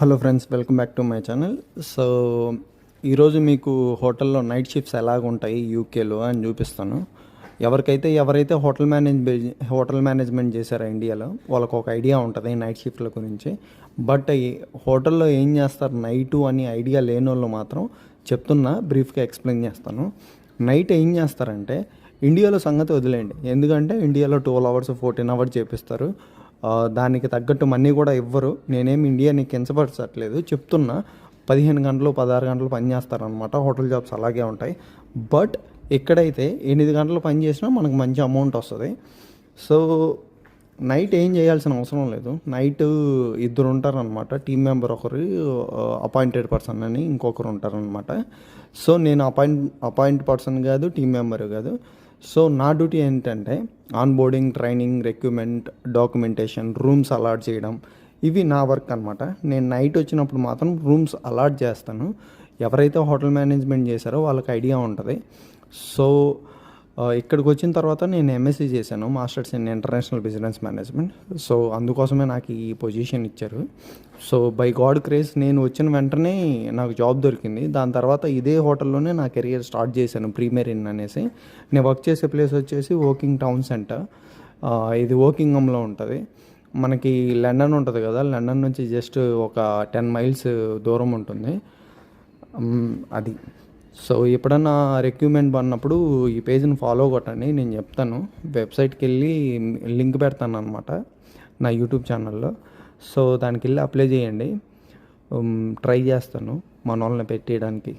Hello friends, welcome back to my channel. So ఈరోజు మీకు హోటల్లో నైట్ షిఫ్ట్స్ ఎలాగుంటాయి యూకేలో అని చూపిస్తాను. ఎవరైతే హోటల్ మేనేజ్మెంట్ చేశారో ఇండియాలో వాళ్ళకు ఒక ఐడియా ఉంటుంది నైట్ షిఫ్ట్ల గురించి. బట్ ఈ హోటల్లో ఏం చేస్తారు నైటు అని ఐడియా లేని వాళ్ళు మాత్రం చెప్తున్నా, బ్రీఫ్గా ఎక్స్ప్లెయిన్ చేస్తాను. నైట్ ఏం చేస్తారంటే ఇండియాలో సంగతి వదిలేయండి, ఎందుకంటే ఇండియాలో 12 అవర్స్ 14 అవర్స్ చేపిస్తారు. దానికి తగ్గట్టు మనీ కూడా ఇవ్వరు. నేనేమి ఇండియాని కించపరచట్లేదు, చెప్తున్నా. 15 గంటలు 16 గంటలు పని చేస్తారనమాట. హోటల్ జాబ్స్ అలాగే ఉంటాయి. బట్ ఎక్కడైతే 8 గంటలు పని చేసినా మనకు మంచి అమౌంట్ వస్తుంది. సో నైట్ ఏం చేయాల్సిన అవసరం లేదు. నైట్ ఇద్దరు ఉంటారనమాట, టీం మెంబర్ ఒకరు, అపాయింటెడ్ పర్సన్ అని ఇంకొకరు ఉంటారనమాట. సో నేను అపాయింట్ పర్సన్ కాదు, టీం మెంబర్ కాదు. సో నా డ్యూటీ ఏంటంటే onboarding, training, recruitment, documentation, rooms allot చేయడం, ఇవి నా వర్క్ అనమాట. నేను నైట్ వచ్చినప్పుడు మాత్రం రూమ్స్ అలాట్ చేస్తాను. ఎవరైతే హోటల్ మేనేజ్మెంట్ చేశారో వాళ్ళకి ఐడియా ఉంటుంది. సో ఇక్కడికి వచ్చిన తర్వాత నేను ఎంఎస్సీ చేశాను, masters in international business management. So అందుకోసమే నాకు ఈ పొజిషన్ ఇచ్చారు. సో బై గాడ్ క్రేజ్ నేను వచ్చిన వెంటనే నాకు జాబ్ దొరికింది. దాని తర్వాత ఇదే హోటల్లోనే నా కెరియర్ స్టార్ట్ చేశాను, ప్రీమియర్ ఇన్ అనేసి. నేను వర్క్ చేసే ప్లేస్ వచ్చేసి వర్కింగ్ టౌన్ సెంటర్. ఇది వర్కింగ్hamలో ఉంటుంది. మనకి లండన్ ఉంటుంది కదా, లండన్ నుంచి జస్ట్ ఒక 10 మైల్స్ దూరం ఉంటుంది అది. సో ఎప్పుడన్నా రిక్రూట్మెంట్ పడినప్పుడు ఈ పేజ్ని ఫాలో కొట్టండి, నేను చెప్తాను. వెబ్సైట్కి వెళ్ళి లింక్ పెడతాను అనమాట నా యూట్యూబ్ ఛానల్లో. సో దానికి వెళ్ళి అప్లై చేయండి. ట్రై చేస్తాను మన వాళ్ళని పెట్టేయడానికి.